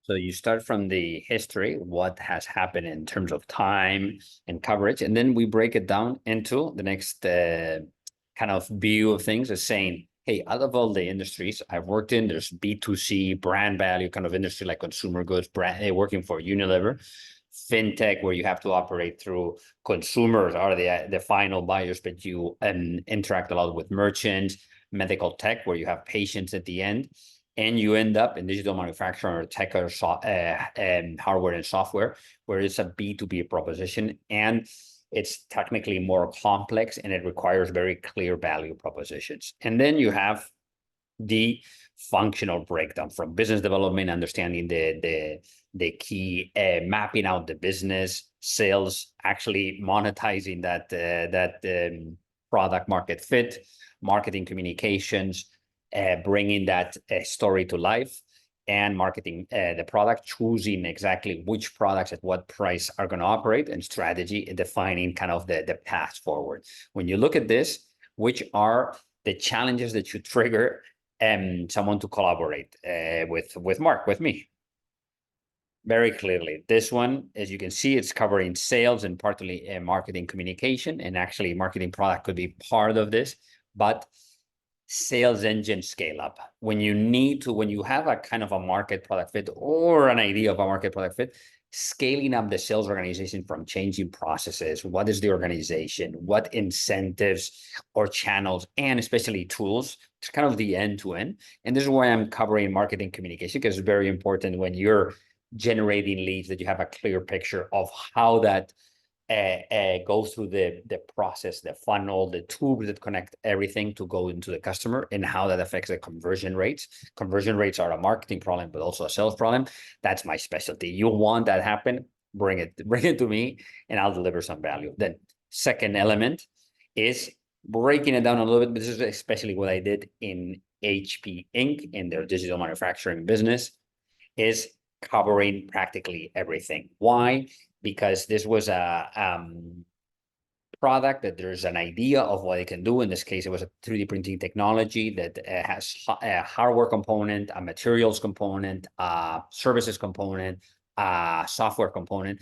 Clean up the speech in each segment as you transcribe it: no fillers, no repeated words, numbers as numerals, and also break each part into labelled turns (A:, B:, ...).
A: So you start from the history, what has happened in terms of time and coverage, and then we break it down into the next kind of view of things as saying, hey, out of all the industries I've worked in, there's B2C, brand value kind of industry like consumer goods, brand, working for Unilever, fintech, where you have to operate through consumers are the final buyers, but you interact a lot with merchants, medical tech, where you have patients at the end, and you end up in digital manufacturing or tech or hardware and software, where it's a B2B proposition, and it's technically more complex and it requires very clear value propositions. And then you have the functional breakdown from business development, understanding the key, mapping out the business, sales, actually monetizing that product market fit, marketing communications, bringing that story to life, and marketing the product, choosing exactly which products at what price are going to operate, and strategy, and defining kind of the path forward. When you look at this, which are the challenges that you trigger someone to collaborate with Mark, with me? Very clearly, this one, as you can see, it's covering sales and partly marketing communication, and actually marketing product could be part of this, but sales engine scale up. When you have a kind of a market product fit or an idea of a market product fit, scaling up the sales organization from changing processes, what is the organization, what incentives or channels, and especially tools, it's kind of the end-to-end. And this is why I'm covering marketing communication, because it's very important when you're generating leads that you have a clear picture of how that go through the process, the funnel, the tools that connect everything to go into the customer, and how that affects the conversion rates. Conversion rates are a marketing problem, but also a sales problem. That's my specialty. You want that happen, bring it to me, and I'll deliver some value. Then second element is breaking it down a little bit. This is especially what I did in HP Inc. in their digital manufacturing business, is covering practically everything. Why? Because this was a product that there's an idea of what it can do. In this case, it was a 3D printing technology that has a hardware component, a materials component, a services component, a software component,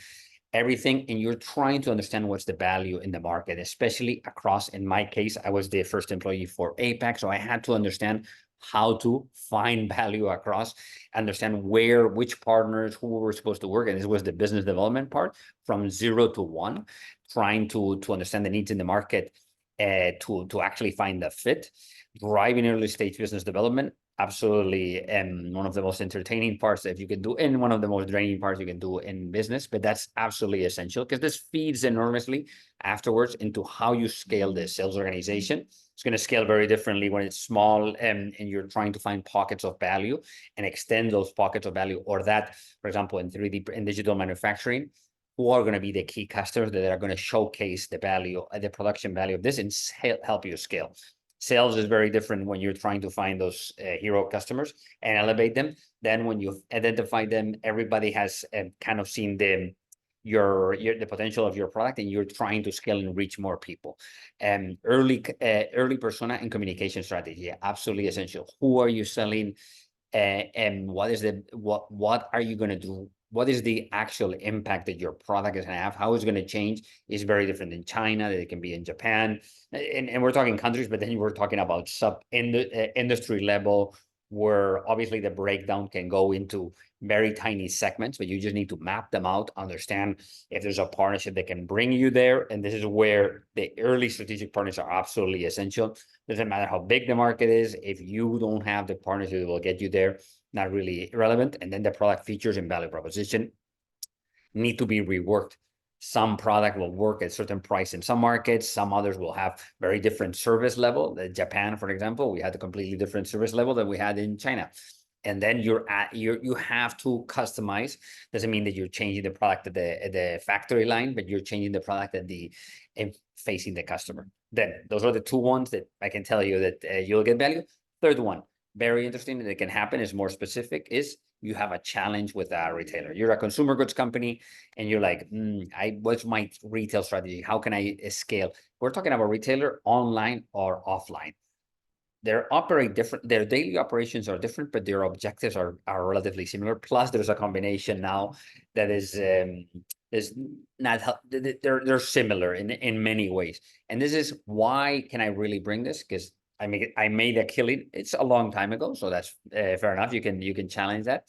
A: everything. And you're trying to understand what's the value in the market, especially across, in my case, I was the first employee for APAC. So I had to understand how to find value across, understand which partners, who were supposed to work. And this was the business development part, from 0 to 1, trying to understand the needs in the market, to actually find the fit, driving early stage business development. Absolutely, and one of the most entertaining parts that you can do, and one of the most draining parts you can do in business, but that's absolutely essential, because this feeds enormously afterwards into how you scale the sales organization. It's going to scale very differently when it's small, and you're trying to find pockets of value and extend those pockets of value, or that, for example, in 3D in digital manufacturing, who are going to be the key customers that are going to showcase the value, the production value of this, and help you scale. Sales is very different when you're trying to find those hero customers and elevate them. Then when you've identified them, everybody has kind of seen the potential of your product, and you're trying to scale and reach more people. Early persona and communication strategy, absolutely essential. Who are you selling? And what are you going to do? What is the actual impact that your product is going to have? How is it going to change? Is very different in China than it can be in Japan. And we're talking countries, but then we're talking about industry level, where obviously the breakdown can go into very tiny segments, but you just need to map them out, understand if there's a partnership that can bring you there. And this is where the early strategic partners are absolutely essential. Doesn't matter how big the market is, if you don't have the partnership that will get you there, not really relevant. And then the product features and value proposition need to be reworked. Some product will work at certain price in some markets. Some others will have very different service level. Japan, for example, we had a completely different service level than we had in China. And then you have to customize. Doesn't mean that you're changing the product at the factory line, but you're changing the product facing the customer. Then those are the two ones that I can tell you that you'll get value. Third one, very interesting, that can happen, is more specific, is you have a challenge with a retailer. You're a consumer goods company, and you're like, what's my retail strategy? How can I scale? We're talking about retailer online or offline. they operate different, their daily operations are different, but their objectives are relatively similar. Plus, there's a combination now that is not they're similar in many ways. And this is why can I really bring this? Because I made a killing. It's a long time ago, so that's fair enough. You can challenge that,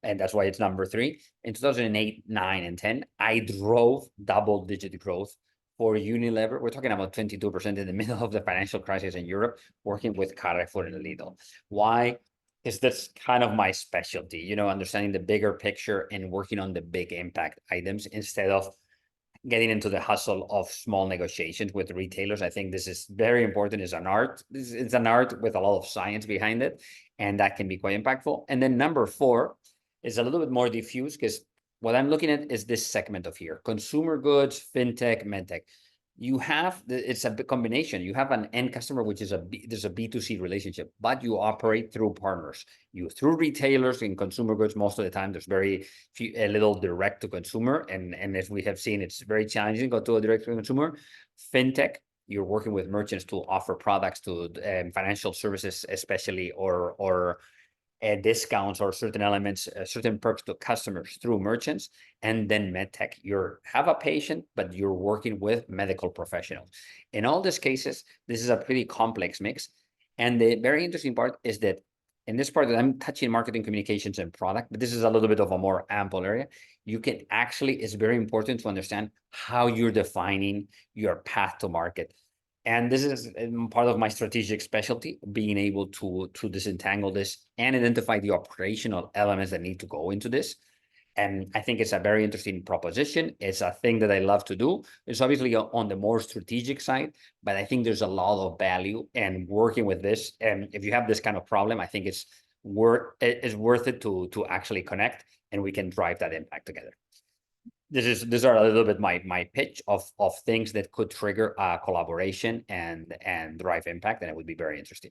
A: and that's why it's number 3. In 2008, 9, and 10, I drove double-digit growth for Unilever. We're talking about 22% in the middle of the financial crisis in Europe, working with Carrefour and Lidl. Why? Because that's kind of my specialty, you know, understanding the bigger picture and working on the big impact items instead of getting into the hustle of small negotiations with retailers. I think this is very important. It's an art. It's an art with a lot of science behind it, and that can be quite impactful. And then number 4 is a little bit more diffuse, because what I'm looking at is this segment of here: consumer goods, fintech, medtech. You have it's a combination. You have an end customer, which is there's a B2C relationship, but you operate through partners. You through retailers in consumer goods. Most of the time, there's a little direct to consumer, and as we have seen, it's very challenging to go to a direct to consumer. Fintech, you're working with merchants to offer products to financial services, especially, or discounts or certain elements, certain perks to customers through merchants. And then medtech, you have a patient, but you're working with medical professionals. In all these cases, this is a pretty complex mix. And the very interesting part is that in this part that I'm touching marketing, communications, and product, but this is a little bit of a more ample area. You can actually, it's very important to understand how you're defining your path to market. And this is part of my strategic specialty, being able to disentangle this and identify the operational elements that need to go into this. And I think it's a very interesting proposition. It's a thing that I love to do. It's obviously on the more strategic side, but I think there's a lot of value in working with this. And if you have this kind of problem, I think it's worth it to actually connect, and we can drive that impact together. These are a little bit my pitch of things that could trigger a collaboration and drive impact, and it would be very interesting.